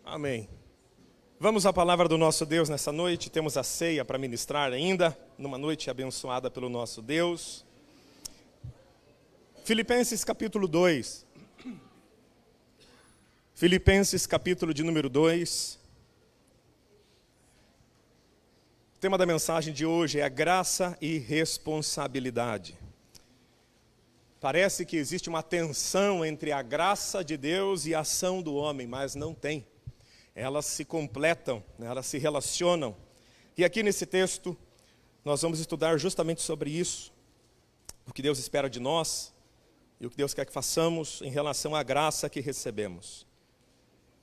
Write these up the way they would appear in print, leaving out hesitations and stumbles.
Amém. Vamos à palavra do nosso Deus nessa noite. Temos a ceia para ministrar ainda, numa noite abençoada pelo nosso Deus. Filipenses capítulo 2. Filipenses capítulo de número 2. O tema da mensagem de hoje é a graça e responsabilidade. Parece que existe uma tensão entre a graça de Deus e a ação do homem, mas não tem. Elas se completam, elas se relacionam. E aqui nesse texto, nós vamos estudar justamente sobre isso. O que Deus espera de nós e o que Deus quer que façamos em relação à graça que recebemos.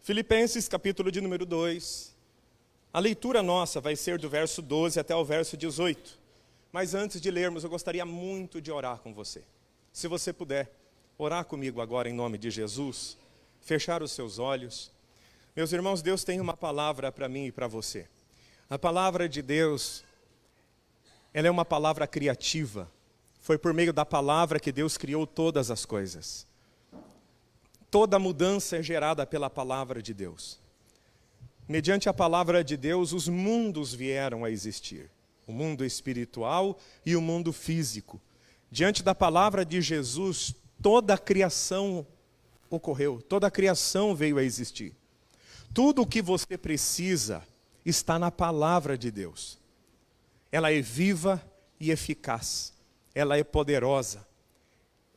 Filipenses, capítulo de número 2. A leitura nossa vai ser do verso 12 até o verso 18. Mas antes de lermos, eu gostaria muito de orar com você. Se você puder, orar comigo agora em nome de Jesus, fechar os seus olhos. Meus irmãos, Deus tem uma palavra para mim e para você. A palavra de Deus, ela é uma palavra criativa. Foi por meio da palavra que Deus criou todas as coisas. Toda mudança é gerada pela palavra de Deus. Mediante a palavra de Deus, os mundos vieram a existir. O mundo espiritual e o mundo físico. Diante da palavra de Jesus, toda a criação ocorreu. Toda a criação veio a existir. Tudo o que você precisa está na palavra de Deus. Ela é viva e eficaz. Ela é poderosa.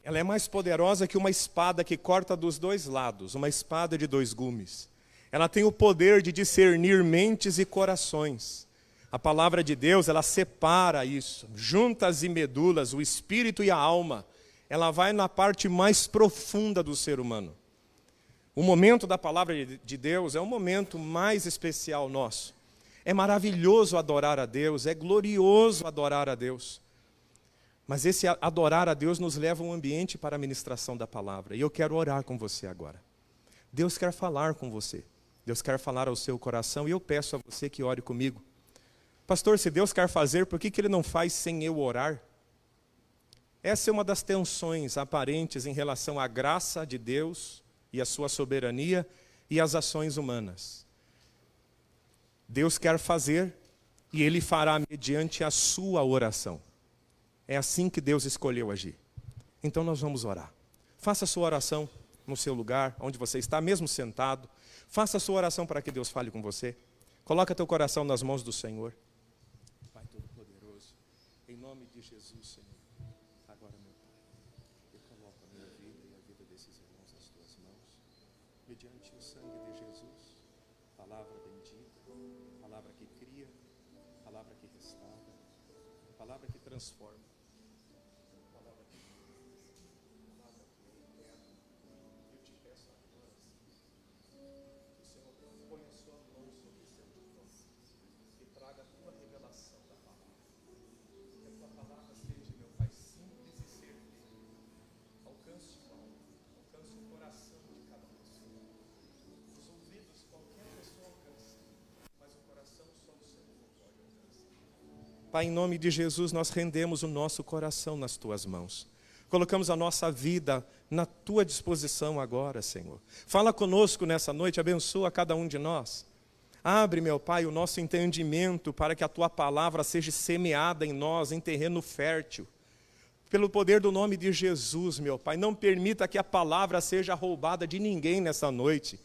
Ela é mais poderosa que uma espada que corta dos dois lados, uma espada de dois gumes. Ela tem o poder de discernir mentes e corações. A palavra de Deus, ela separa isso, juntas e medulas, o espírito e a alma. Ela vai na parte mais profunda do ser humano. O momento da palavra de Deus é o momento mais especial nosso. É maravilhoso adorar a Deus, é glorioso adorar a Deus. Mas esse adorar a Deus nos leva a um ambiente para a ministração da palavra. E eu quero orar com você agora. Deus quer falar com você. Deus quer falar ao seu coração e eu peço a você que ore comigo. Pastor, se Deus quer fazer, por que Ele não faz sem eu orar? Essa é uma das tensões aparentes em relação à graça de Deus e a sua soberania e as ações humanas. Deus quer fazer e Ele fará mediante a sua oração. É assim que Deus escolheu agir. Então nós vamos orar. Faça a sua oração no seu lugar, onde você está, mesmo sentado. Faça a sua oração para que Deus fale com você. Coloca teu coração nas mãos do Senhor. Pai Todo-Poderoso, em nome de Jesus, Senhor. Agora, meu Pai, eu coloco a minha vida e a vida desses irmãos nas tuas mãos. Mediante o sangue de Jesus, palavra bendita, palavra que cria, palavra que restaura, palavra que transforma. Pai, em nome de Jesus, nós rendemos o nosso coração nas Tuas mãos. Colocamos a nossa vida na Tua disposição agora, Senhor. Fala conosco nessa noite, abençoa cada um de nós. Abre, meu Pai, o nosso entendimento para que a Tua palavra seja semeada em nós, em terreno fértil. Pelo poder do nome de Jesus, meu Pai, não permita que a palavra seja roubada de ninguém nessa noite.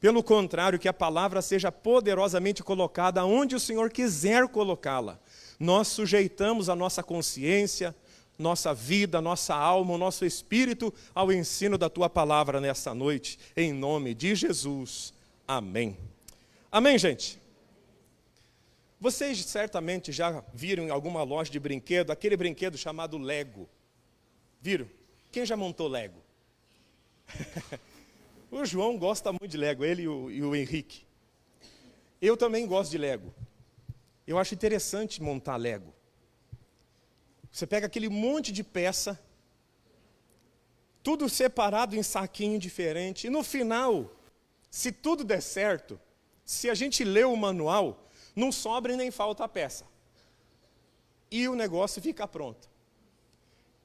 Pelo contrário, que a palavra seja poderosamente colocada onde o Senhor quiser colocá-la. Nós sujeitamos a nossa consciência, nossa vida, nossa alma, o nosso espírito ao ensino da Tua palavra nessa noite, em nome de Jesus. Amém. Amém, gente? Vocês certamente já viram em alguma loja de brinquedo, aquele brinquedo chamado Lego. Viram? Quem já montou Lego? O João gosta muito de Lego, ele e o Henrique. Eu também gosto de Lego. Eu acho interessante montar Lego. Você pega aquele monte de peça, tudo separado em saquinho diferente, e no final, se tudo der certo, se a gente ler o manual, não sobra e nem falta a peça. E o negócio fica pronto.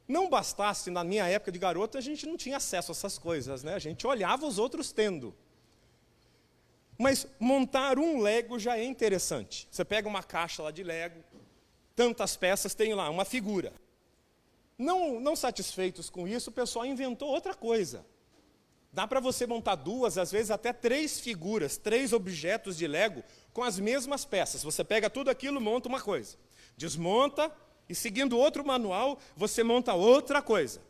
Não bastasse, na minha época de garoto, a gente não tinha acesso a essas coisas, né? A gente olhava os outros tendo. Mas montar um Lego já é interessante. Você pega uma caixa lá de Lego, tantas peças, tem lá uma figura. Não satisfeitos com isso, o pessoal inventou outra coisa. Dá para você montar 2, às vezes até 3 figuras, 3 objetos de Lego com as mesmas peças. Você pega tudo aquilo, monta uma coisa. Desmonta e, seguindo outro manual, você monta outra coisa.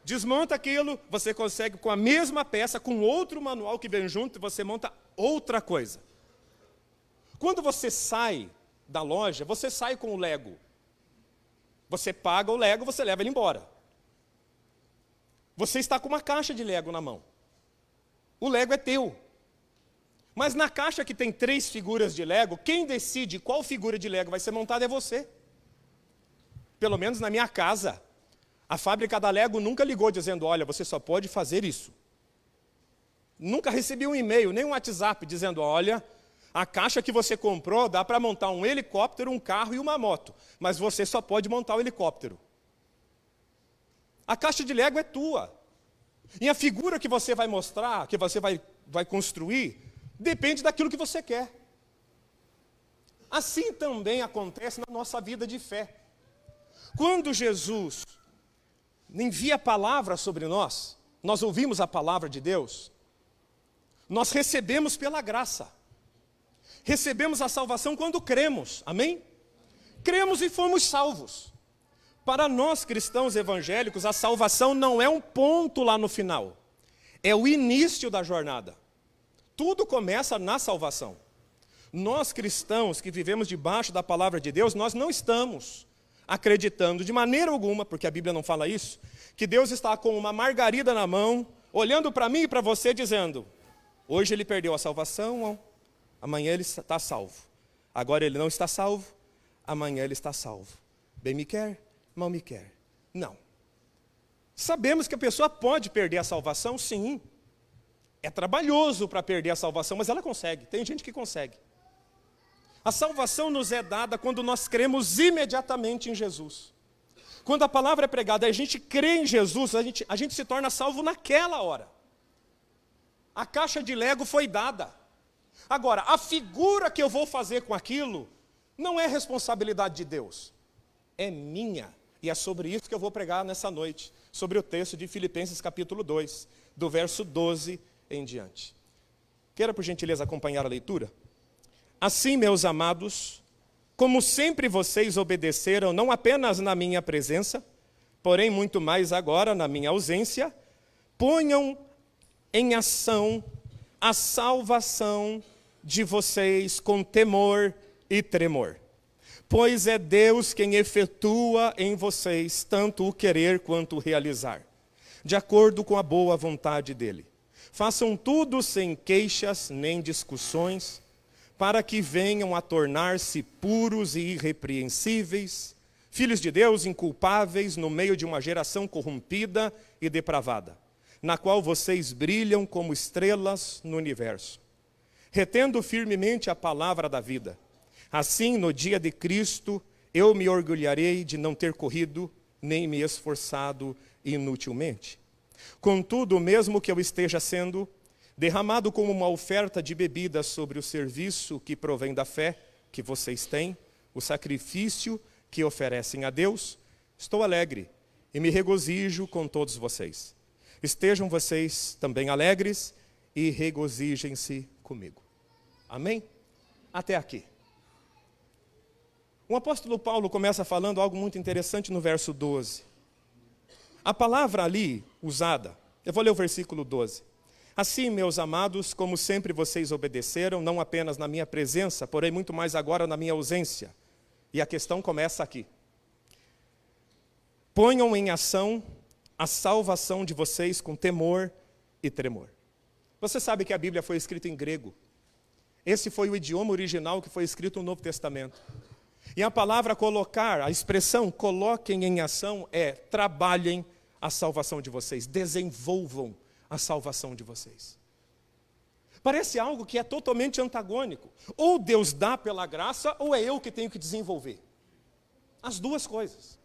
Desmonta aquilo, você consegue com a mesma peça, com outro manual que vem junto, você monta outra coisa. Quando você sai da loja, você sai com o Lego. Você paga o Lego, você leva ele embora. Você está com uma caixa de Lego na mão. O Lego é teu. Mas na caixa que tem 3 figuras de Lego, quem decide qual figura de Lego vai ser montada é você. Pelo menos na minha casa. A fábrica da Lego nunca ligou dizendo, olha, você só pode fazer isso. Nunca recebi um e-mail, nem um WhatsApp dizendo, olha, a caixa que você comprou dá para montar um helicóptero, um carro e uma moto. Mas você só pode montar o helicóptero. A caixa de Lego é tua. E a figura que você vai mostrar, que você vai construir, depende daquilo que você quer. Assim também acontece na nossa vida de fé. Quando Jesus envia a palavra sobre nós, nós ouvimos a palavra de Deus, nós recebemos pela graça. Recebemos a salvação quando cremos, amém? Cremos e fomos salvos. Para nós cristãos evangélicos, a salvação não é um ponto lá no final. É o início da jornada. Tudo começa na salvação. Nós cristãos que vivemos debaixo da palavra de Deus, nós não estamos acreditando de maneira alguma, porque a Bíblia não fala isso, que Deus está com uma margarida na mão, olhando para mim e para você, dizendo, hoje ele perdeu a salvação, amanhã ele está salvo. Agora ele não está salvo, amanhã ele está salvo. Bem me quer, mal me quer. Não. Sabemos que a pessoa pode perder a salvação, sim. É trabalhoso para perder a salvação, mas ela consegue. Tem gente que consegue. A salvação nos é dada quando nós cremos imediatamente em Jesus. Quando a palavra é pregada e a gente crê em Jesus, a gente se torna salvo naquela hora. A caixa de Lego foi dada. Agora, a figura que eu vou fazer com aquilo não é responsabilidade de Deus. É minha. E é sobre isso que eu vou pregar nessa noite. Sobre o texto de Filipenses capítulo 2, do verso 12 em diante. Queira, por gentileza, acompanhar a leitura? Assim, meus amados, como sempre vocês obedeceram, não apenas na minha presença, porém muito mais agora na minha ausência, ponham em ação a salvação de vocês com temor e tremor. Pois é Deus quem efetua em vocês tanto o querer quanto o realizar, de acordo com a boa vontade dele. Façam tudo sem queixas nem discussões, para que venham a tornar-se puros e irrepreensíveis, filhos de Deus inculpáveis no meio de uma geração corrompida e depravada, na qual vocês brilham como estrelas no universo, retendo firmemente a palavra da vida. Assim, no dia de Cristo, eu me orgulharei de não ter corrido, nem me esforçado inutilmente. Contudo, mesmo que eu esteja sendo derramado como uma oferta de bebida sobre o serviço que provém da fé que vocês têm, o sacrifício que oferecem a Deus, estou alegre e me regozijo com todos vocês. Estejam vocês também alegres e regozijem-se comigo. Amém? Até aqui. O apóstolo Paulo começa falando algo muito interessante no verso 12. A palavra ali usada, eu vou ler o versículo 12. Assim, meus amados, como sempre vocês obedeceram, não apenas na minha presença, porém muito mais agora na minha ausência. E a questão começa aqui. Ponham em ação a salvação de vocês com temor e tremor. Você sabe que a Bíblia foi escrita em grego. Esse foi o idioma original que foi escrito no Novo Testamento. E a palavra colocar, a expressão coloquem em ação é trabalhem a salvação de vocês, desenvolvam a salvação de vocês. Parece algo que é totalmente antagônico. Ou Deus dá pela graça, ou é eu que tenho que desenvolver. As duas coisas.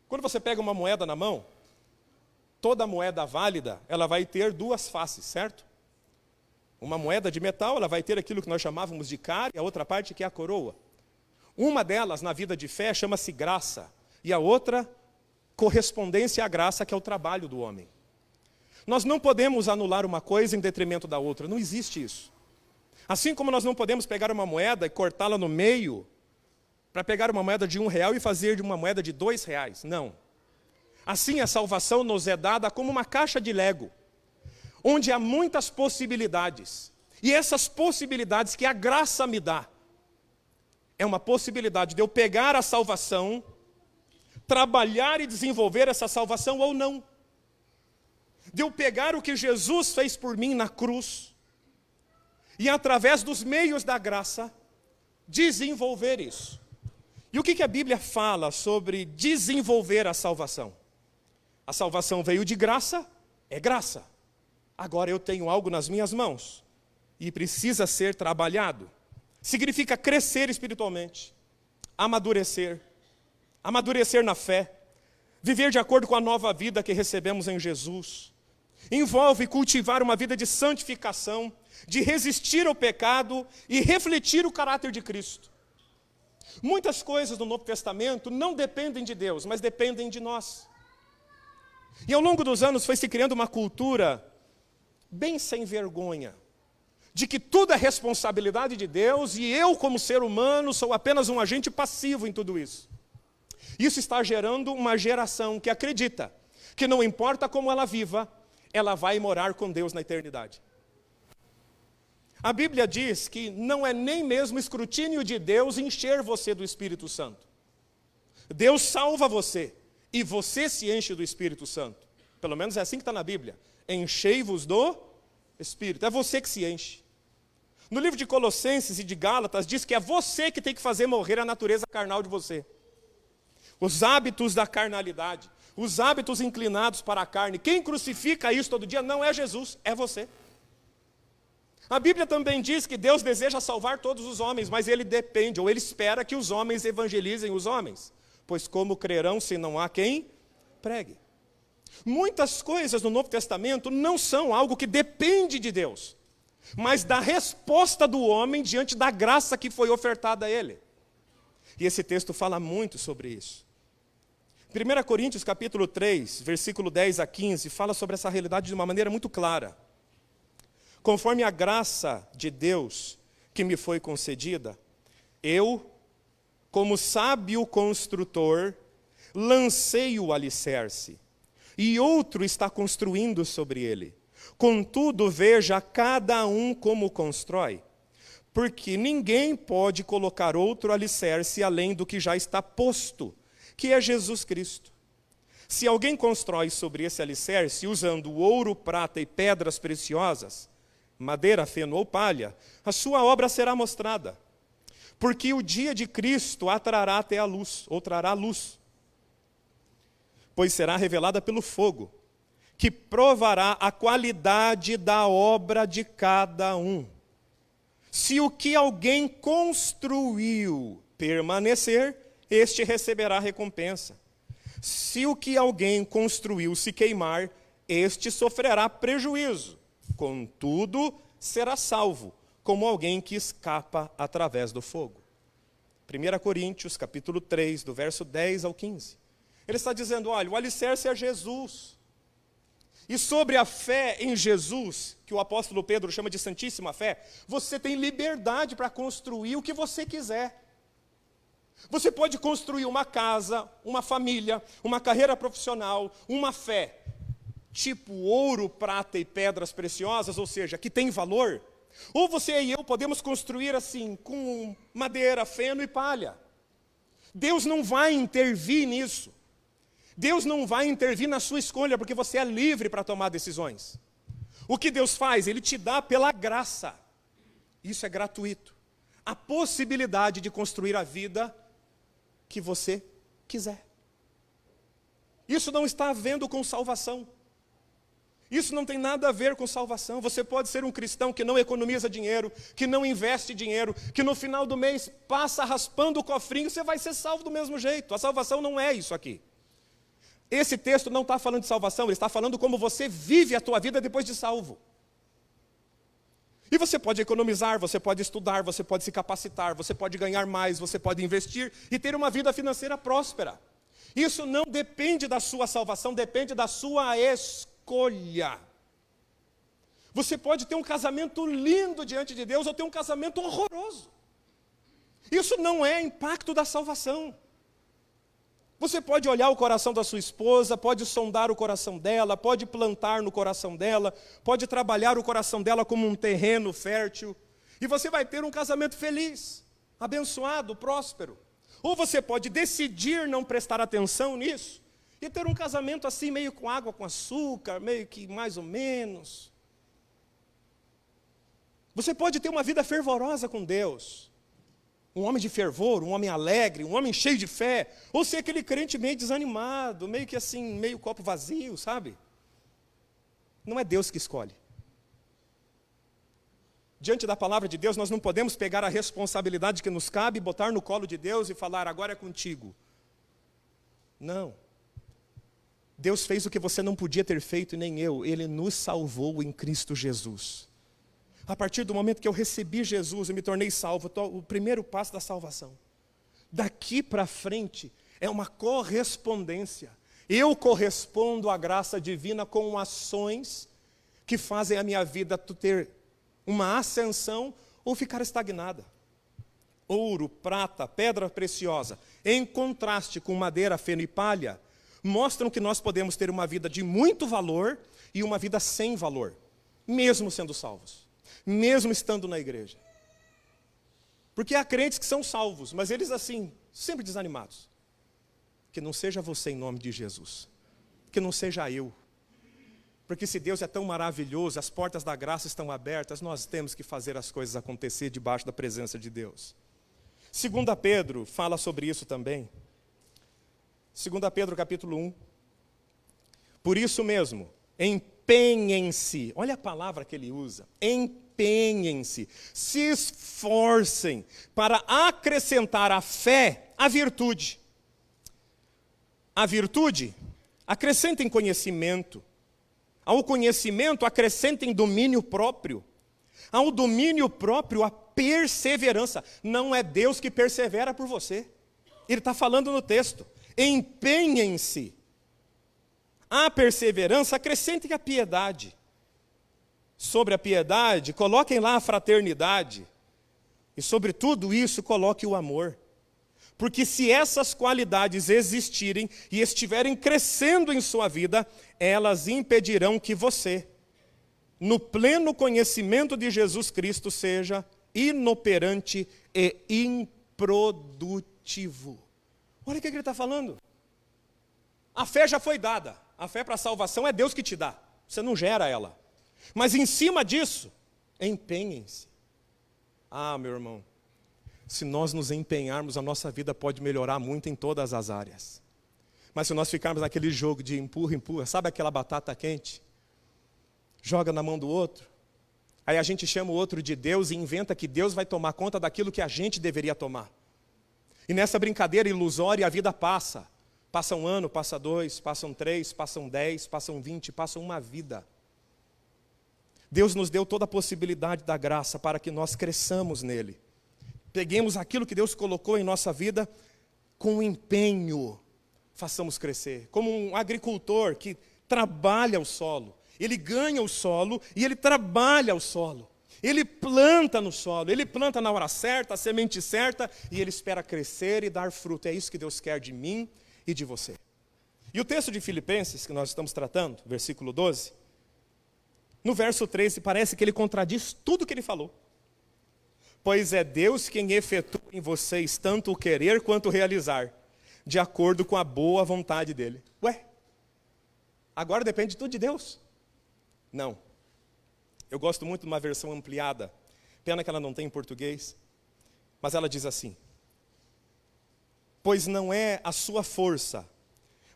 Quando você pega uma moeda na mão, toda moeda válida, ela vai ter duas faces, certo? Uma moeda de metal, ela vai ter aquilo que nós chamávamos de cara, e a outra parte que é a coroa. Uma delas, na vida de fé, chama-se graça, e a outra, correspondência à graça, que é o trabalho do homem. Nós não podemos anular uma coisa em detrimento da outra, não existe isso. Assim como nós não podemos pegar uma moeda e cortá-la no meio, para pegar uma moeda de R$1 e fazer de uma moeda de R$2, não. Assim a salvação nos é dada como uma caixa de Lego, onde há muitas possibilidades. E essas possibilidades que a graça me dá, é uma possibilidade de eu pegar a salvação, trabalhar e desenvolver essa salvação ou não. De eu pegar o que Jesus fez por mim na cruz, e através dos meios da graça, desenvolver isso. E o que a Bíblia fala sobre desenvolver a salvação? A salvação veio de graça, é graça. Agora eu tenho algo nas minhas mãos e precisa ser trabalhado. Significa crescer espiritualmente, amadurecer na fé, viver de acordo com a nova vida que recebemos em Jesus. Envolve cultivar uma vida de santificação, de resistir ao pecado e refletir o caráter de Cristo. Muitas coisas no Novo Testamento não dependem de Deus, mas dependem de nós. E ao longo dos anos foi se criando uma cultura bem sem vergonha, de que tudo é responsabilidade de Deus e eu, como ser humano, sou apenas um agente passivo em tudo isso. Isso está gerando uma geração que acredita que não importa como ela viva, ela vai morar com Deus na eternidade. A Bíblia diz que não é nem mesmo escrutínio de Deus encher você do Espírito Santo. Deus salva você e você se enche do Espírito Santo. Pelo menos é assim que está na Bíblia. Enchei-vos do Espírito. É você que se enche. No livro de Colossenses e de Gálatas diz que é você que tem que fazer morrer a natureza carnal de você. Os hábitos da carnalidade, os hábitos inclinados para a carne. Quem crucifica isso todo dia não é Jesus, é você. A Bíblia também diz que Deus deseja salvar todos os homens, mas Ele depende, ou Ele espera que os homens evangelizem os homens. Pois como crerão se não há quem pregue? Muitas coisas no Novo Testamento não são algo que depende de Deus, mas da resposta do homem diante da graça que foi ofertada a ele. E esse texto fala muito sobre isso. 1 Coríntios capítulo 3, versículo 10 a 15, fala sobre essa realidade de uma maneira muito clara. Conforme a graça de Deus que me foi concedida, eu, como sábio construtor, lancei o alicerce, e outro está construindo sobre ele. Contudo, veja cada um como constrói, porque ninguém pode colocar outro alicerce além do que já está posto, que é Jesus Cristo. Se alguém constrói sobre esse alicerce, usando ouro, prata e pedras preciosas, madeira, feno ou palha, a sua obra será mostrada, porque o dia de Cristo a trará até a luz, ou trará luz, pois será revelada pelo fogo, que provará a qualidade da obra de cada um. Se o que alguém construiu permanecer, este receberá recompensa. Se o que alguém construiu se queimar, este sofrerá prejuízo. Contudo, será salvo, como alguém que escapa através do fogo. 1 Coríntios, capítulo 3, do verso 10 ao 15. Ele está dizendo, olha, o alicerce é Jesus. E sobre a fé em Jesus, que o apóstolo Pedro chama de santíssima fé, você tem liberdade para construir o que você quiser. Você pode construir uma casa, uma família, uma carreira profissional, uma fé, tipo ouro, prata e pedras preciosas, ou seja, que tem valor. Ou você e eu podemos construir assim, com madeira, feno e palha. Deus não vai intervir nisso. Deus não vai intervir na sua escolha, porque você é livre para tomar decisões. O que Deus faz? Ele te dá pela graça. Isso é gratuito. A possibilidade de construir a vida que você quiser. Isso não está havendo com salvação. Isso não tem nada a ver com salvação. Você pode ser um cristão que não economiza dinheiro, que não investe dinheiro, que no final do mês passa raspando o cofrinho, você vai ser salvo do mesmo jeito. A salvação não é isso aqui. Esse texto não está falando de salvação, ele está falando como você vive a tua vida depois de salvo. E você pode economizar, você pode estudar, você pode se capacitar, você pode ganhar mais, você pode investir e ter uma vida financeira próspera. Isso não depende da sua salvação, depende da sua escolha. Você pode ter um casamento lindo diante de Deus ou ter um casamento horroroso. Isso não é impacto da salvação. Você pode olhar o coração da sua esposa, pode sondar o coração dela, pode plantar no coração dela, pode trabalhar o coração dela como um terreno fértil, e você vai ter um casamento feliz, abençoado, próspero. Ou você pode decidir não prestar atenção nisso e ter um casamento assim, meio com água com açúcar, meio que mais ou menos. Você pode ter uma vida fervorosa com Deus, um homem de fervor, um homem alegre, um homem cheio de fé, ou ser aquele crente meio desanimado, meio que assim, meio copo vazio, sabe? Não é Deus que escolhe. Diante da palavra de Deus, nós não podemos pegar a responsabilidade que nos cabe, botar no colo de Deus e falar, agora é contigo. Não. Deus fez o que você não podia ter feito e nem eu. Ele nos salvou em Cristo Jesus. A partir do momento que eu recebi Jesus e me tornei salvo, o primeiro passo da salvação. Daqui para frente é uma correspondência. Eu correspondo à graça divina com ações que fazem a minha vida ter uma ascensão ou ficar estagnada. Ouro, prata, pedra preciosa, em contraste com madeira, feno e palha, mostram que nós podemos ter uma vida de muito valor e uma vida sem valor, mesmo sendo salvos. Mesmo estando na igreja. Porque há crentes que são salvos, mas eles assim, sempre desanimados. Que não seja você em nome de Jesus. Que não seja eu. Porque se Deus é tão maravilhoso, as portas da graça estão abertas, nós temos que fazer as coisas acontecer debaixo da presença de Deus. 2 Pedro fala sobre isso também. 2 Pedro capítulo 1. Por isso mesmo, empenhem-se, olha a palavra que ele usa, empenhem-se, se esforcem para acrescentar à fé a virtude. A virtude, acrescentem conhecimento. Ao conhecimento, acrescentem domínio próprio. Ao domínio próprio, a perseverança. Não é Deus que persevera por você. Ele está falando no texto. Empenhem-se. A perseverança, acrescentem a piedade. Sobre a piedade, coloquem lá a fraternidade. E sobre tudo isso, coloque o amor. Porque se essas qualidades existirem e estiverem crescendo em sua vida, elas impedirão que você, no pleno conhecimento de Jesus Cristo, seja inoperante e improdutivo. Olha o que ele está falando. A fé já foi dada. A fé para a salvação é Deus que te dá. Você não gera ela. Mas em cima disso, empenhem-se. Ah, meu irmão, se nós nos empenharmos, a nossa vida pode melhorar muito em todas as áreas. Mas se nós ficarmos naquele jogo de empurra, empurra, sabe aquela batata quente? Joga na mão do outro. Aí a gente chama o outro de Deus e inventa que Deus vai tomar conta daquilo que a gente deveria tomar. E nessa brincadeira ilusória a vida passa. Passa um ano, passa 2, passam 3, passam 10, passam 20, passa uma vida. Deus nos deu toda a possibilidade da graça para que nós cresçamos nele. Peguemos aquilo que Deus colocou em nossa vida com empenho, façamos crescer. Como um agricultor que trabalha o solo. Ele ganha o solo e ele trabalha o solo. Ele planta no solo, ele planta na hora certa, a semente certa, e ele espera crescer e dar fruto. É isso que Deus quer de mim e de você. E o texto de Filipenses, que nós estamos tratando, versículo 12, no verso 13, parece que ele contradiz tudo o que ele falou. Pois é Deus quem efetua em vocês tanto o querer quanto o realizar, de acordo com a boa vontade dele. Ué, agora depende tudo de Deus? Não. Eu gosto muito de uma versão ampliada, pena que ela não tem em português, mas ela diz assim: pois não é a sua força,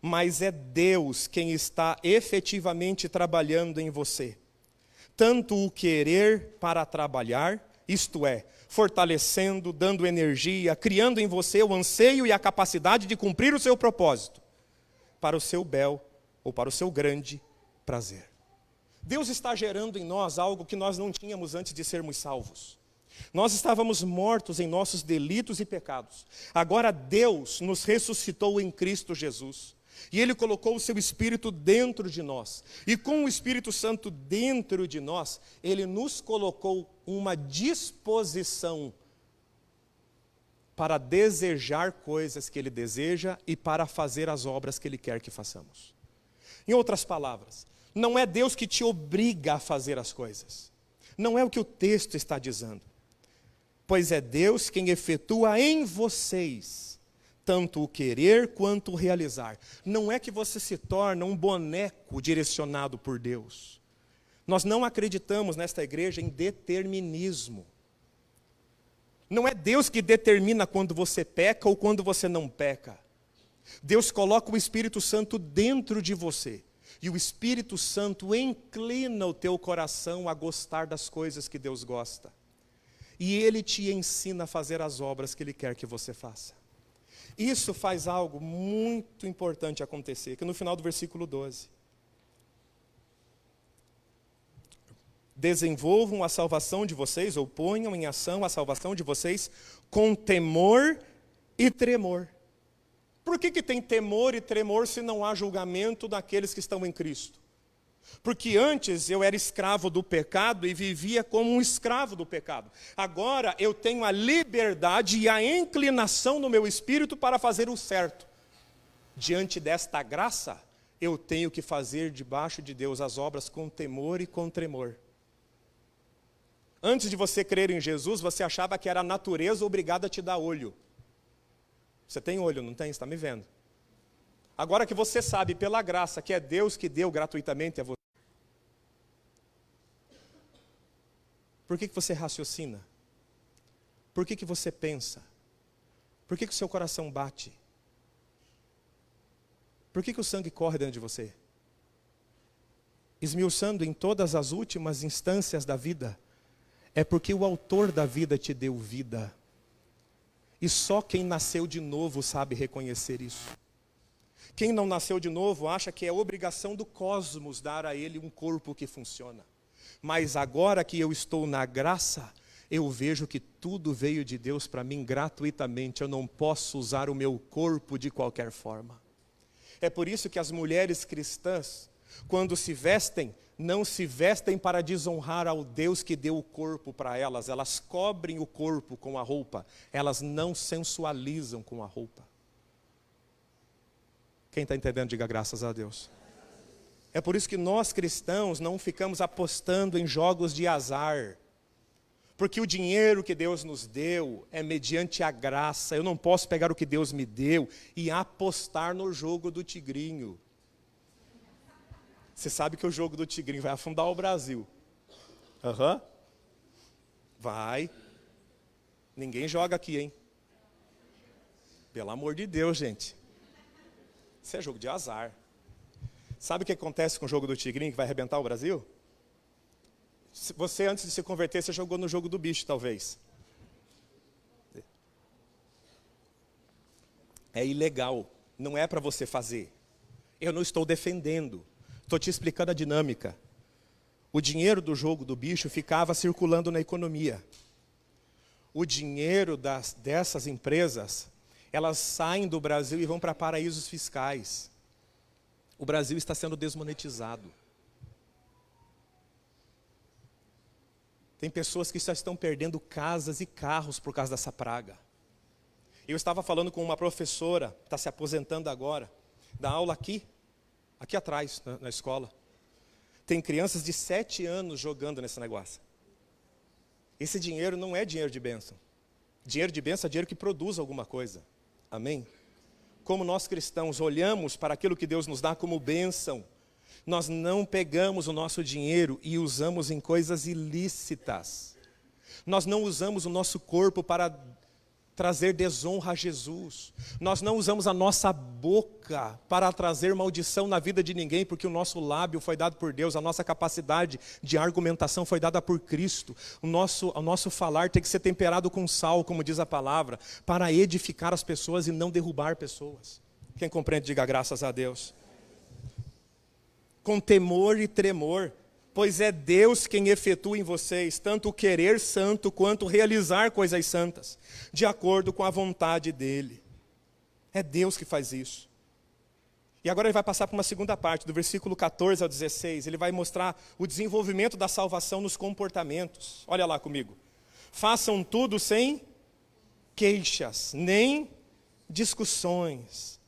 mas é Deus quem está efetivamente trabalhando em você. Tanto o querer para trabalhar, isto é, fortalecendo, dando energia, criando em você o anseio e a capacidade de cumprir o seu propósito, para o seu bel ou para o seu grande prazer. Deus está gerando em nós algo que nós não tínhamos antes de sermos salvos. Nós estávamos mortos em nossos delitos e pecados. Agora Deus nos ressuscitou em Cristo Jesus. E Ele colocou o seu Espírito dentro de nós. E com o Espírito Santo dentro de nós, Ele nos colocou uma disposição para desejar coisas que Ele deseja e para fazer as obras que Ele quer que façamos. Em outras palavras, não é Deus que te obriga a fazer as coisas. Não é o que o texto está dizendo. Pois é Deus quem efetua em vocês tanto o querer quanto o realizar. Não é que você se torna um boneco direcionado por Deus. Nós não acreditamos nesta igreja em determinismo. Não é Deus que determina quando você peca ou quando você não peca. Deus coloca o Espírito Santo dentro de você. E o Espírito Santo inclina o teu coração a gostar das coisas que Deus gosta. E Ele te ensina a fazer as obras que Ele quer que você faça. Isso faz algo muito importante acontecer, que no final do versículo 12. Desenvolvam a salvação de vocês, ou ponham em ação a salvação de vocês, com temor e tremor. Por que tem temor e tremor se não há julgamento daqueles que estão em Cristo? Porque antes eu era escravo do pecado e vivia como um escravo do pecado. Agora eu tenho a liberdade e a inclinação no meu espírito para fazer o certo. Diante desta graça, eu tenho que fazer debaixo de Deus as obras com temor e com tremor. Antes de você crer em Jesus, você achava que era a natureza obrigada a te dar olho. Você tem olho, não tem? Você está me vendo. Agora que você sabe pela graça que é Deus que deu gratuitamente a você. Por que você raciocina? Por que você pensa? Por que o seu coração bate? Por que o sangue corre dentro de você? Esmiuçando em todas as últimas instâncias da vida, é porque o autor da vida te deu vida. E só quem nasceu de novo sabe reconhecer isso. Quem não nasceu de novo acha que é obrigação do cosmos dar a ele um corpo que funciona. Mas agora que eu estou na graça, eu vejo que tudo veio de Deus para mim gratuitamente. Eu não posso usar o meu corpo de qualquer forma. É por isso que as mulheres cristãs, quando se vestem, não se vestem para desonrar ao Deus que deu o corpo para elas. Elas cobrem o corpo com a roupa. Elas não sensualizam com a roupa. Quem está entendendo, diga graças a Deus. É por isso que nós cristãos não ficamos apostando em jogos de azar. Porque o dinheiro que Deus nos deu é mediante a graça. Eu não posso pegar o que Deus me deu e apostar no jogo do tigrinho. Você sabe que o jogo do tigrinho vai afundar o Brasil. Vai. Ninguém joga aqui, hein? Pelo amor de Deus, gente. Isso é jogo de azar. Sabe o que acontece com o jogo do tigrinho que vai arrebentar o Brasil? Você, antes de se converter, você jogou no jogo do bicho, talvez. É ilegal. Não é para você fazer. Eu não estou defendendo. Estou te explicando a dinâmica. O dinheiro do jogo do bicho ficava circulando na economia. O dinheiro dessas empresas, elas saem do Brasil e vão para paraísos fiscais. O Brasil está sendo desmonetizado. Tem pessoas que já estão perdendo casas e carros por causa dessa praga. Eu estava falando com uma professora, está se aposentando agora, dá aula aqui atrás, na escola. Tem crianças de 7 anos jogando nesse negócio. Esse dinheiro não é dinheiro de bênção. Dinheiro de bênção é dinheiro que produz alguma coisa. Amém? Como nós cristãos olhamos para aquilo que Deus nos dá como bênção, nós não pegamos o nosso dinheiro e usamos em coisas ilícitas. Nós não usamos o nosso corpo para trazer desonra a Jesus. Nós não usamos a nossa boca para trazer maldição na vida de ninguém, porque o nosso lábio foi dado por Deus, a nossa capacidade de argumentação foi dada por Cristo. O nosso falar tem que ser temperado com sal, como diz a palavra, para edificar as pessoas e não derrubar pessoas. Quem compreende, diga graças a Deus. Com temor e tremor. Pois é Deus quem efetua em vocês tanto o querer santo quanto o realizar coisas santas, de acordo com a vontade dEle. É Deus que faz isso. E agora ele vai passar para uma segunda parte, do versículo 14 ao 16. Ele vai mostrar o desenvolvimento da salvação nos comportamentos. Olha lá comigo. Façam tudo sem queixas, nem discussões,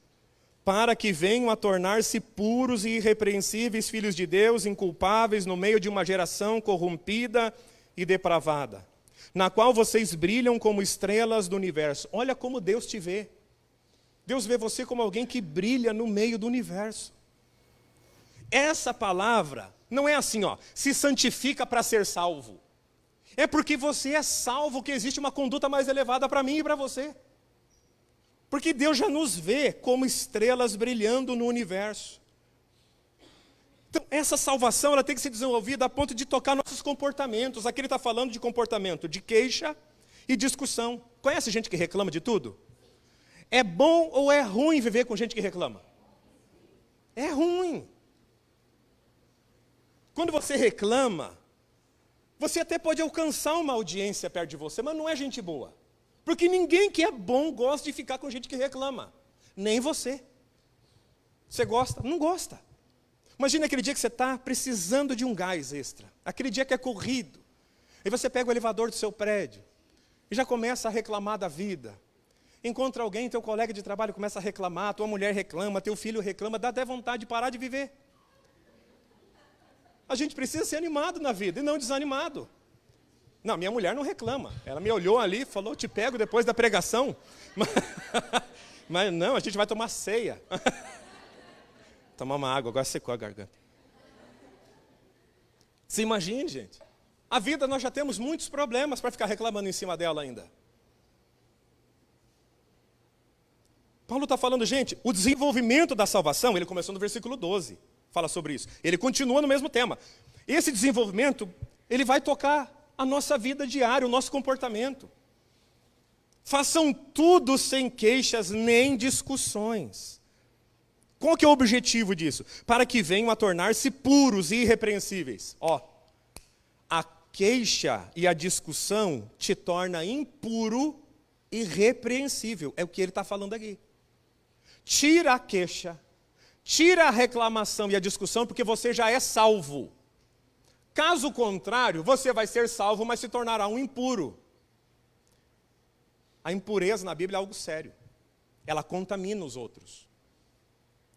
para que venham a tornar-se puros e irrepreensíveis filhos de Deus, inculpáveis no meio de uma geração corrompida e depravada, na qual vocês brilham como estrelas do universo. Olha como Deus te vê. Deus vê você como alguém que brilha no meio do universo. Essa palavra não é assim, se santifica para ser salvo. É porque você é salvo que existe uma conduta mais elevada para mim e para você. Porque Deus já nos vê como estrelas brilhando no universo. Então, essa salvação ela tem que ser desenvolvida a ponto de tocar nossos comportamentos. Aqui ele está falando de comportamento de queixa e discussão. Conhece gente que reclama de tudo? É bom ou é ruim viver com gente que reclama? É ruim. Quando você reclama, você até pode alcançar uma audiência perto de você, mas não é gente boa. Porque ninguém que é bom gosta de ficar com gente que reclama. Nem você. Você gosta? Não gosta. Imagina aquele dia que você está precisando de um gás extra. Aquele dia que é corrido. E você pega o elevador do seu prédio e já começa a reclamar da vida. Encontra alguém, teu colega de trabalho começa a reclamar, tua mulher reclama, teu filho reclama, dá até vontade de parar de viver. A gente precisa ser animado na vida e não desanimado. Não, minha mulher não reclama. Ela me olhou ali e falou, te pego depois da pregação. Mas não, a gente vai tomar ceia. Tomar uma água, agora secou a garganta. Se imagine, gente. A vida nós já temos muitos problemas para ficar reclamando em cima dela ainda. Paulo está falando, gente, o desenvolvimento da salvação, ele começou no versículo 12, fala sobre isso. Ele continua no mesmo tema. Esse desenvolvimento, ele vai tocar a nossa vida diária, o nosso comportamento. Façam tudo sem queixas nem discussões. Qual que é o objetivo disso? Para que venham a tornar-se puros e irrepreensíveis. A queixa e a discussão te torna impuro e irrepreensível. É o que ele está falando aqui. Tira a queixa, tira a reclamação e a discussão, porque você já é salvo. Caso contrário, você vai ser salvo, mas se tornará um impuro. A impureza na Bíblia é algo sério. Ela contamina os outros.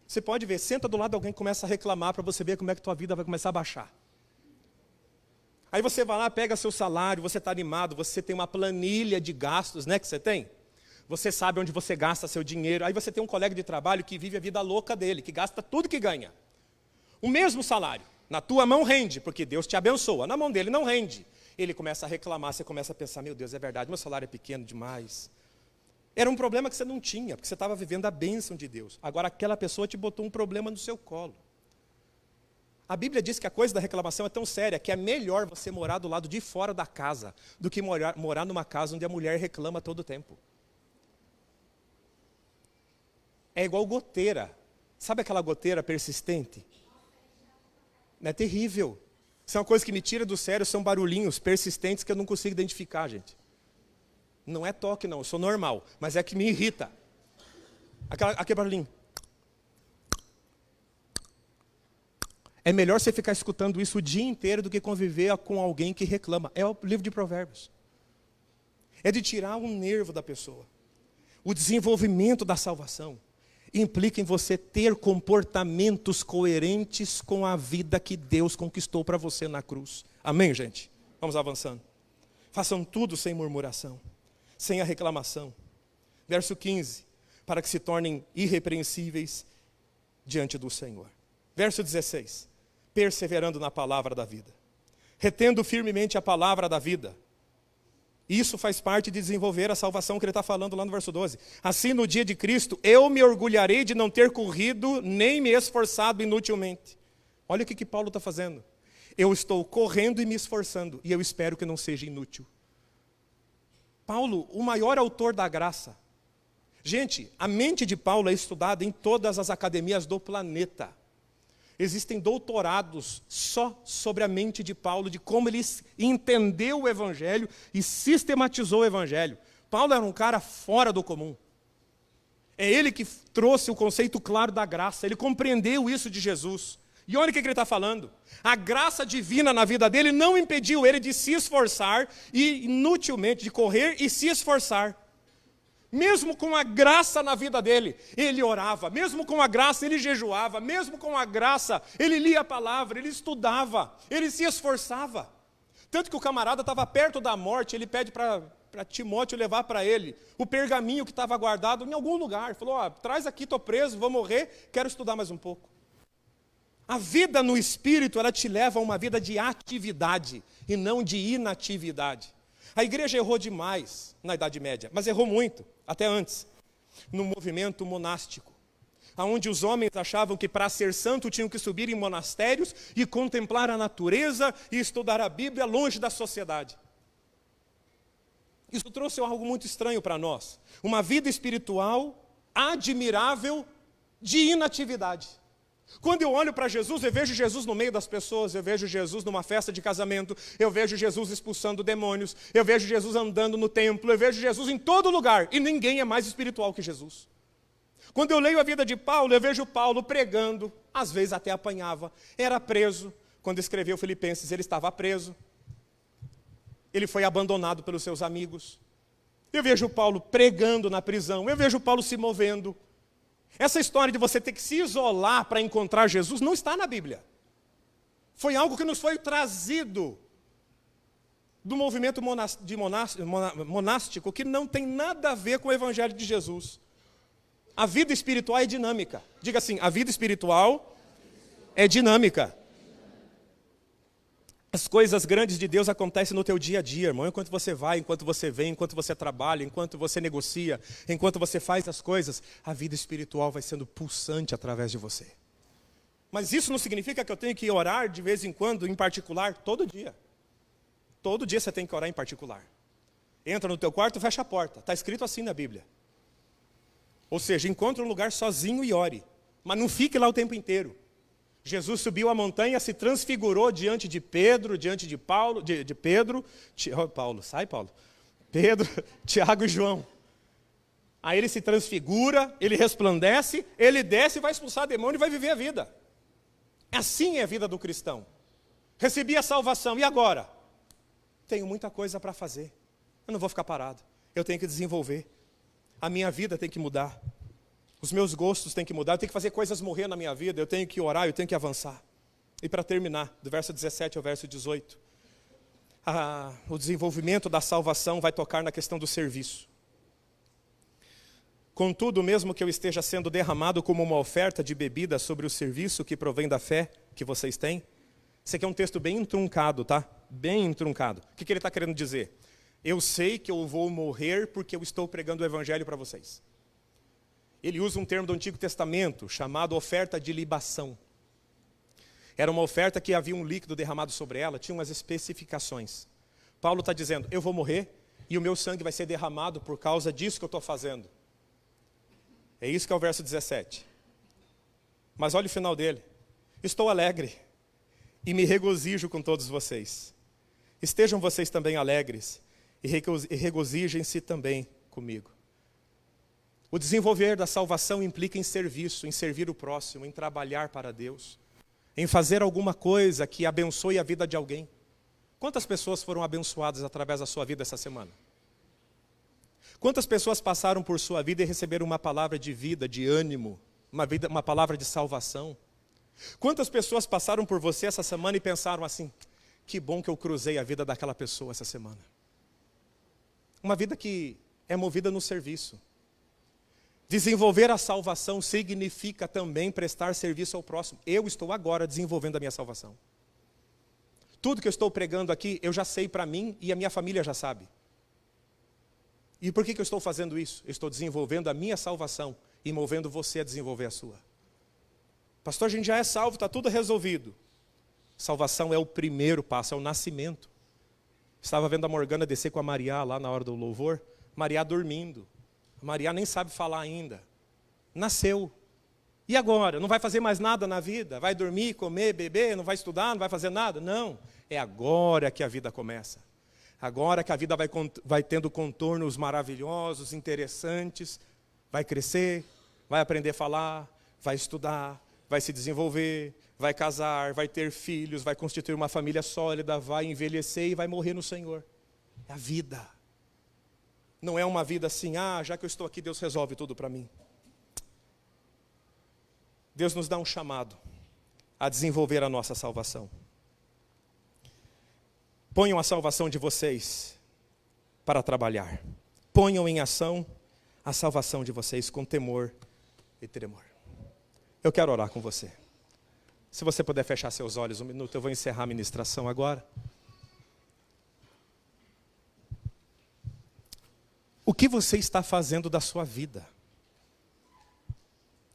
Você pode ver, senta do lado de alguém que começa a reclamar para você ver como é que tua vida vai começar a baixar. Aí você vai lá, pega seu salário, você está animado, você tem uma planilha de gastos, né, que você tem? Você sabe onde você gasta seu dinheiro. Aí você tem um colega de trabalho que vive a vida louca dele, que gasta tudo que ganha. O mesmo salário. Na tua mão rende, porque Deus te abençoa. Na mão dele não rende. Ele começa a reclamar, você começa a pensar, meu Deus, é verdade, meu salário é pequeno demais. Era um problema que você não tinha, porque você estava vivendo a bênção de Deus. Agora aquela pessoa te botou um problema no seu colo. A Bíblia diz que a coisa da reclamação é tão séria que é melhor você morar do lado de fora da casa do que morar numa casa onde a mulher reclama todo o tempo. É igual goteira. Sabe aquela goteira persistente? É terrível. Isso é uma coisa que me tira do sério, são barulhinhos persistentes que eu não consigo identificar, gente. Não é toque, não, eu sou normal, mas é que me irrita. Aquele barulhinho. É melhor você ficar escutando isso o dia inteiro do que conviver com alguém que reclama. É o livro de Provérbios. É de tirar um nervo da pessoa. O desenvolvimento da salvação implica em você ter comportamentos coerentes com a vida que Deus conquistou para você na cruz. Amém, gente? Vamos avançando. Façam tudo sem murmuração, sem a reclamação. Verso 15. Para que se tornem irrepreensíveis diante do Senhor. Verso 16. Perseverando na palavra da vida. Retendo firmemente a palavra da vida. Isso faz parte de desenvolver a salvação que ele está falando lá no verso 12. Assim, no dia de Cristo, eu me orgulharei de não ter corrido, nem me esforçado inutilmente. Olha o que Paulo está fazendo. Eu estou correndo e me esforçando, e eu espero que não seja inútil. Paulo, o maior autor da graça. Gente, a mente de Paulo é estudada em todas as academias do planeta. Existem doutorados só sobre a mente de Paulo, de como ele entendeu o Evangelho e sistematizou o Evangelho. Paulo era um cara fora do comum. É ele que trouxe o conceito claro da graça, ele compreendeu isso de Jesus. E olha o que ele está falando. A graça divina na vida dele não impediu ele de se esforçar, e inutilmente, de correr e se esforçar. Mesmo com a graça na vida dele, ele orava. Mesmo com a graça, ele jejuava. Mesmo com a graça, ele lia a palavra, ele estudava, ele se esforçava. Tanto que o camarada estava perto da morte, ele pede para Timóteo levar para ele o pergaminho que estava guardado em algum lugar. Falou, traz aqui, estou preso, vou morrer, quero estudar mais um pouco. A vida no Espírito, ela te leva a uma vida de atividade e não de inatividade. A igreja errou demais na Idade Média, mas errou muito, até antes, no movimento monástico, onde os homens achavam que para ser santo tinham que subir em monastérios e contemplar a natureza e estudar a Bíblia longe da sociedade. Isso trouxe algo muito estranho para nós, uma vida espiritual admirável de inatividade. Quando eu olho para Jesus, eu vejo Jesus no meio das pessoas, eu vejo Jesus numa festa de casamento, eu vejo Jesus expulsando demônios, eu vejo Jesus andando no templo, eu vejo Jesus em todo lugar, e ninguém é mais espiritual que Jesus. Quando eu leio a vida de Paulo, eu vejo Paulo pregando, às vezes até apanhava, era preso. Quando escreveu Filipenses, ele estava preso, ele foi abandonado pelos seus amigos. Eu vejo Paulo pregando na prisão, eu vejo Paulo se movendo. Essa história de você ter que se isolar para encontrar Jesus não está na Bíblia. Foi algo que nos foi trazido do movimento monástico, que não tem nada a ver com o Evangelho de Jesus. A vida espiritual é dinâmica. Diga assim, a vida espiritual é dinâmica. As coisas grandes de Deus acontecem no teu dia a dia, irmão. Enquanto você vai, enquanto você vem, enquanto você trabalha, enquanto você negocia, enquanto você faz as coisas, a vida espiritual vai sendo pulsante através de você. Mas isso não significa que eu tenho que orar de vez em quando, em particular, todo dia. Todo dia você tem que orar em particular. Entra no teu quarto, fecha a porta. Está escrito assim na Bíblia. Ou seja, encontre um lugar sozinho e ore. Mas não fique lá o tempo inteiro. Jesus subiu a montanha, se transfigurou diante de Pedro, diante de Paulo, Pedro, Pedro, Tiago e João. Aí ele se transfigura, ele resplandece, ele desce e vai expulsar demônio e vai viver a vida. Assim é a vida do cristão. Recebi a salvação, e agora? Tenho muita coisa para fazer. Eu não vou ficar parado, eu tenho que desenvolver. A minha vida tem que mudar. Os meus gostos têm que mudar, eu tenho que fazer coisas morrer na minha vida, eu tenho que orar, eu tenho que avançar. E para terminar, do verso 17 ao verso 18, o desenvolvimento da salvação vai tocar na questão do serviço. Contudo, mesmo que eu esteja sendo derramado como uma oferta de bebida sobre o serviço que provém da fé que vocês têm, esse aqui é um texto bem entroncado, tá? Bem entroncado. O que ele está querendo dizer? Eu sei que eu vou morrer porque eu estou pregando o evangelho para vocês. Ele usa um termo do Antigo Testamento chamado oferta de libação. Era uma oferta que havia um líquido derramado sobre ela, tinha umas especificações. Paulo está dizendo, eu vou morrer e o meu sangue vai ser derramado por causa disso que eu estou fazendo. É isso que é o verso 17. Mas olha o final dele. Estou alegre e me regozijo com todos vocês. Estejam vocês também alegres e regozijem-se também comigo. O desenvolver da salvação implica em serviço, em servir o próximo, em trabalhar para Deus, em fazer alguma coisa que abençoe a vida de alguém. Quantas pessoas foram abençoadas através da sua vida essa semana? Quantas pessoas passaram por sua vida e receberam uma palavra de vida, de ânimo, uma palavra de salvação? Quantas pessoas passaram por você essa semana e pensaram assim, que bom que eu cruzei a vida daquela pessoa essa semana? Uma vida que é movida no serviço. Desenvolver a salvação significa também prestar serviço ao próximo. Eu estou agora desenvolvendo a minha salvação. Tudo que eu estou pregando aqui, eu já sei para mim e a minha família já sabe. E por que eu estou fazendo isso? Eu estou desenvolvendo a minha salvação e movendo você a desenvolver a sua. Pastor, a gente já é salvo, está tudo resolvido. Salvação é o primeiro passo, é o nascimento. Estava vendo a Morgana descer com a Maria lá na hora do louvor. Maria dormindo. A Maria nem sabe falar ainda. Nasceu. E agora? Não vai fazer mais nada na vida? Vai dormir, comer, beber, não vai estudar, não vai fazer nada? Não. É agora que a vida começa. Agora que a vida vai tendo contornos maravilhosos, interessantes, vai crescer, vai aprender a falar, vai estudar, vai se desenvolver, vai casar, vai ter filhos, vai constituir uma família sólida, vai envelhecer e vai morrer no Senhor. É a vida. Não é uma vida assim, já que eu estou aqui, Deus resolve tudo para mim. Deus nos dá um chamado a desenvolver a nossa salvação. Ponham a salvação de vocês para trabalhar. Ponham em ação a salvação de vocês com temor e tremor. Eu quero orar com você. Se você puder fechar seus olhos um minuto, eu vou encerrar a ministração agora. O que você está fazendo da sua vida?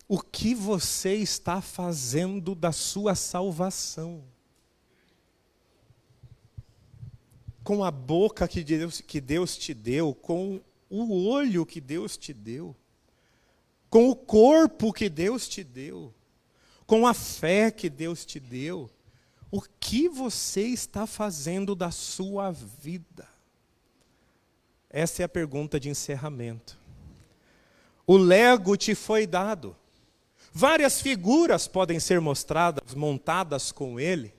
O que você está fazendo da sua salvação? Com a boca que Deus te deu, com o olho que Deus te deu, com o corpo que Deus te deu, com a fé que Deus te deu, o que você está fazendo da sua vida? Essa é a pergunta de encerramento. O Lego te foi dado. Várias figuras podem ser mostradas, montadas com ele.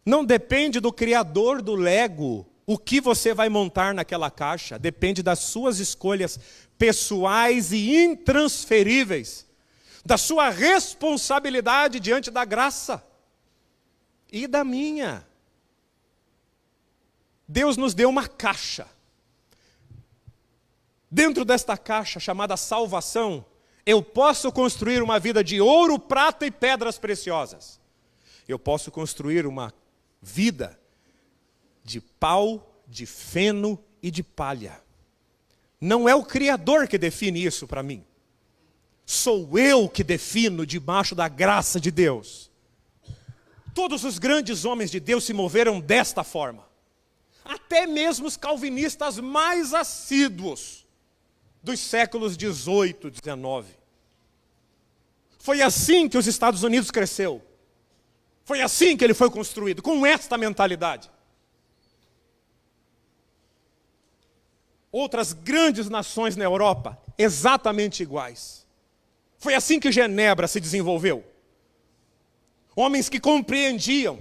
Não depende do criador do Lego o que você vai montar naquela caixa. Depende das suas escolhas pessoais e intransferíveis. Da sua responsabilidade diante da graça. E da minha. Deus nos deu uma caixa. Dentro desta caixa chamada salvação, eu posso construir uma vida de ouro, prata e pedras preciosas. Eu posso construir uma vida de pau, de feno e de palha. Não é o Criador que define isso para mim. Sou eu que defino debaixo da graça de Deus. Todos os grandes homens de Deus se moveram desta forma. Até mesmo os calvinistas mais assíduos dos séculos 18, 19. Foi assim que os Estados Unidos cresceu. Foi assim que ele foi construído, com esta mentalidade. Outras grandes nações na Europa, exatamente iguais. Foi assim que Genebra se desenvolveu. Homens que compreendiam.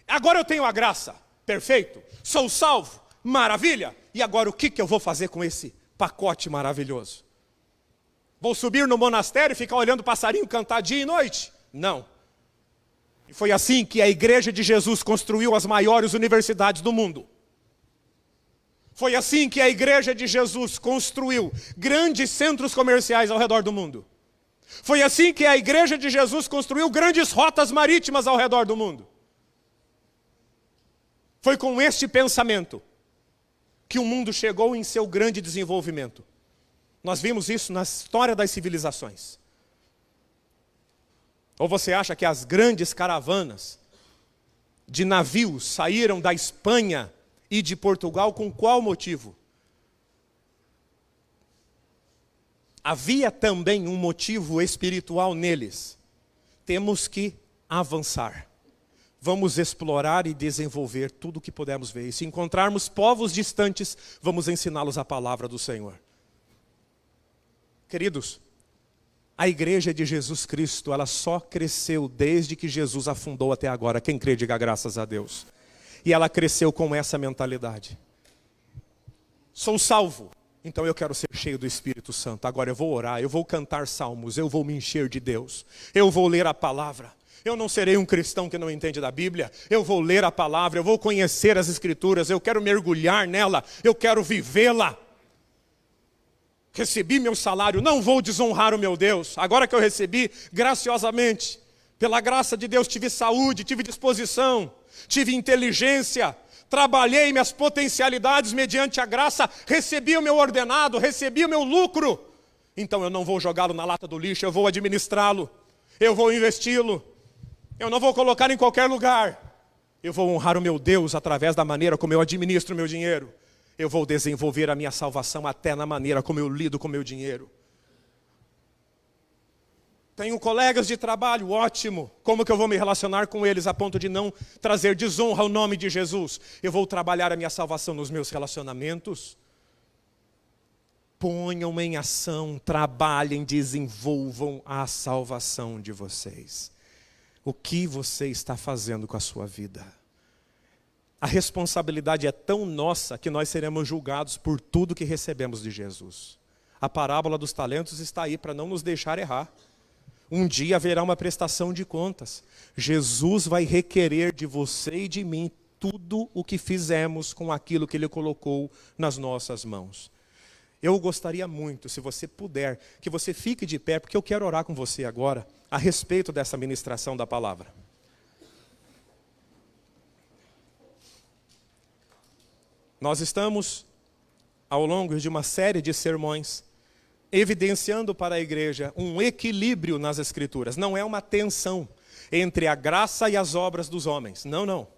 Agora eu tenho a graça, perfeito. Sou salvo, maravilha. E agora o que eu vou fazer com esse pacote maravilhoso? Vou subir no monastério e ficar olhando o passarinho cantar dia e noite? Não. E foi assim que a Igreja de Jesus construiu as maiores universidades do mundo. Foi assim que a Igreja de Jesus construiu grandes centros comerciais ao redor do mundo. Foi assim que a Igreja de Jesus construiu grandes rotas marítimas ao redor do mundo. Foi com este pensamento que o mundo chegou em seu grande desenvolvimento. Nós vimos isso na história das civilizações. Ou você acha que as grandes caravanas de navios saíram da Espanha e de Portugal com qual motivo? Havia também um motivo espiritual neles. Temos que avançar. Vamos explorar e desenvolver tudo o que pudermos ver. E se encontrarmos povos distantes, vamos ensiná-los a palavra do Senhor. Queridos, a Igreja de Jesus Cristo, ela só cresceu desde que Jesus a fundou até agora. Quem crê, diga graças a Deus. E ela cresceu com essa mentalidade. Sou salvo, então eu quero ser cheio do Espírito Santo. Agora eu vou orar, eu vou cantar salmos, eu vou me encher de Deus. Eu vou ler a palavra. Eu não serei um cristão que não entende da Bíblia. Eu vou ler a palavra, eu vou conhecer as Escrituras, eu quero mergulhar nela, eu quero vivê-la. Recebi meu salário, não vou desonrar o meu Deus. Agora que eu recebi, graciosamente, pela graça de Deus, tive saúde, tive disposição, tive inteligência, trabalhei minhas potencialidades mediante a graça, recebi o meu ordenado, recebi o meu lucro. Então eu não vou jogá-lo na lata do lixo, eu vou administrá-lo, eu vou investi-lo. Eu não vou colocar em qualquer lugar. Eu vou honrar o meu Deus através da maneira como eu administro o meu dinheiro. Eu vou desenvolver a minha salvação até na maneira como eu lido com o meu dinheiro. Tenho colegas de trabalho, ótimo. Como que eu vou me relacionar com eles a ponto de não trazer desonra ao nome de Jesus? Eu vou trabalhar a minha salvação nos meus relacionamentos. Ponham em ação, trabalhem, desenvolvam a salvação de vocês. O que você está fazendo com a sua vida? A responsabilidade é tão nossa que nós seremos julgados por tudo que recebemos de Jesus. A parábola dos talentos está aí para não nos deixar errar. Um dia haverá uma prestação de contas. Jesus vai requerer de você e de mim tudo o que fizemos com aquilo que Ele colocou nas nossas mãos. Eu gostaria muito, se você puder, que você fique de pé, porque eu quero orar com você agora a respeito dessa ministração da palavra. Nós estamos, ao longo de uma série de sermões, evidenciando para a igreja um equilíbrio nas Escrituras. Não é uma tensão entre a graça e as obras dos homens. Não, não.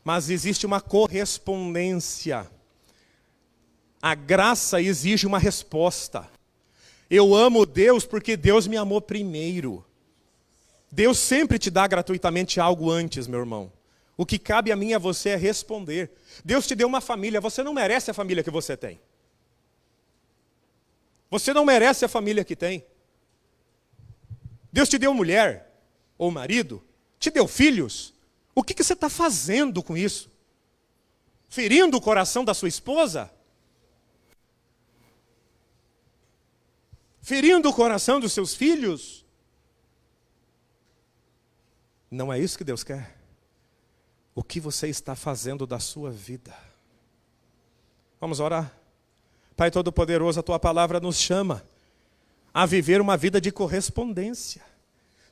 Mas existe uma correspondência. A graça exige uma resposta. Eu amo Deus porque Deus me amou primeiro. Deus sempre te dá gratuitamente algo antes, meu irmão. O que cabe a mim e a você é responder. Deus te deu uma família, você não merece a família que você tem. Você não merece a família que tem. Deus te deu mulher ou marido, te deu filhos. O que você está fazendo com isso? Ferindo o coração da sua esposa? Ferindo o coração dos seus filhos? Não é isso que Deus quer. O que você está fazendo da sua vida? Vamos orar? Pai Todo-Poderoso, a Tua palavra nos chama a viver uma vida de correspondência.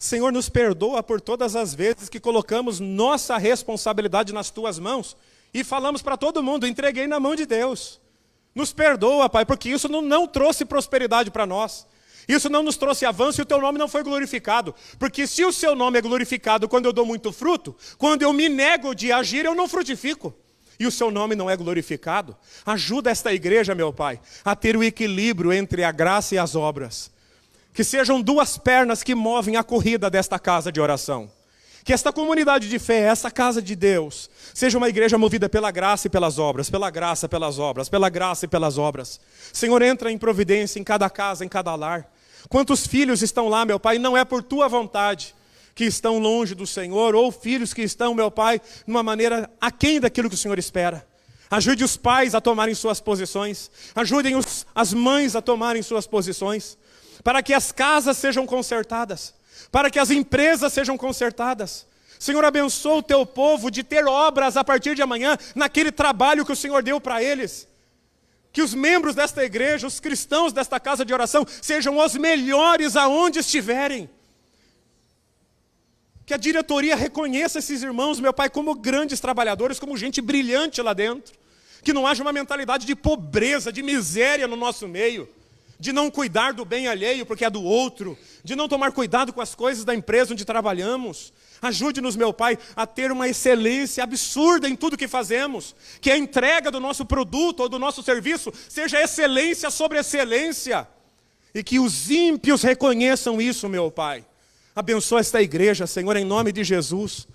Senhor, nos perdoa por todas as vezes que colocamos nossa responsabilidade nas Tuas mãos e falamos para todo mundo, entreguei na mão de Deus. Nos perdoa, Pai, porque isso não trouxe prosperidade para nós. Isso não nos trouxe avanço e o Teu nome não foi glorificado. Porque se o Seu nome é glorificado quando eu dou muito fruto, quando eu me nego de agir, eu não frutifico. E o Seu nome não é glorificado. Ajuda esta igreja, meu Pai, a ter o equilíbrio entre a graça e as obras. Que sejam duas pernas que movem a corrida desta casa de oração. Que esta comunidade de fé, essa casa de Deus, seja uma igreja movida pela graça e pelas obras, pela graça e pelas obras, pela graça e pelas obras. Senhor, entra em providência em cada casa, em cada lar. Quantos filhos estão lá, meu Pai, não é por Tua vontade que estão longe do Senhor, ou filhos que estão, meu Pai, de uma maneira aquém daquilo que o Senhor espera. Ajude os pais a tomarem suas posições, ajudem as mães a tomarem suas posições, para que as casas sejam consertadas, para que as empresas sejam consertadas. Senhor, abençoa o Teu povo de ter obras a partir de amanhã, naquele trabalho que o Senhor deu para eles. Que os membros desta igreja, os cristãos desta casa de oração, sejam os melhores aonde estiverem. Que a diretoria reconheça esses irmãos, meu Pai, como grandes trabalhadores, como gente brilhante lá dentro. Que não haja uma mentalidade de pobreza, de miséria no nosso meio. De não cuidar do bem alheio porque é do outro. De não tomar cuidado com as coisas da empresa onde trabalhamos. Ajude-nos, meu Pai, a ter uma excelência absurda em tudo que fazemos. Que a entrega do nosso produto ou do nosso serviço seja excelência sobre excelência. E que os ímpios reconheçam isso, meu Pai. Abençoa esta igreja, Senhor, em nome de Jesus.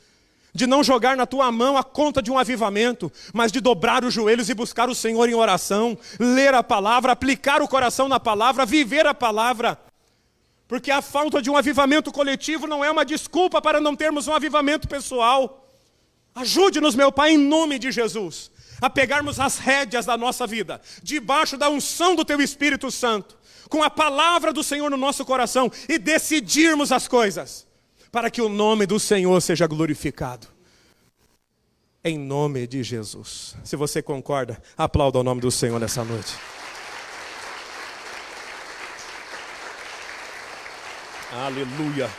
De não jogar na Tua mão a conta de um avivamento, mas de dobrar os joelhos e buscar o Senhor em oração. Ler a palavra, aplicar o coração na palavra, viver a palavra. Porque a falta de um avivamento coletivo não é uma desculpa para não termos um avivamento pessoal. Ajude-nos, meu Pai, em nome de Jesus, a pegarmos as rédeas da nossa vida, debaixo da unção do Teu Espírito Santo, com a palavra do Senhor no nosso coração e decidirmos as coisas, para que o nome do Senhor seja glorificado. Em nome de Jesus. Se você concorda, aplauda o nome do Senhor nessa noite. Aleluia.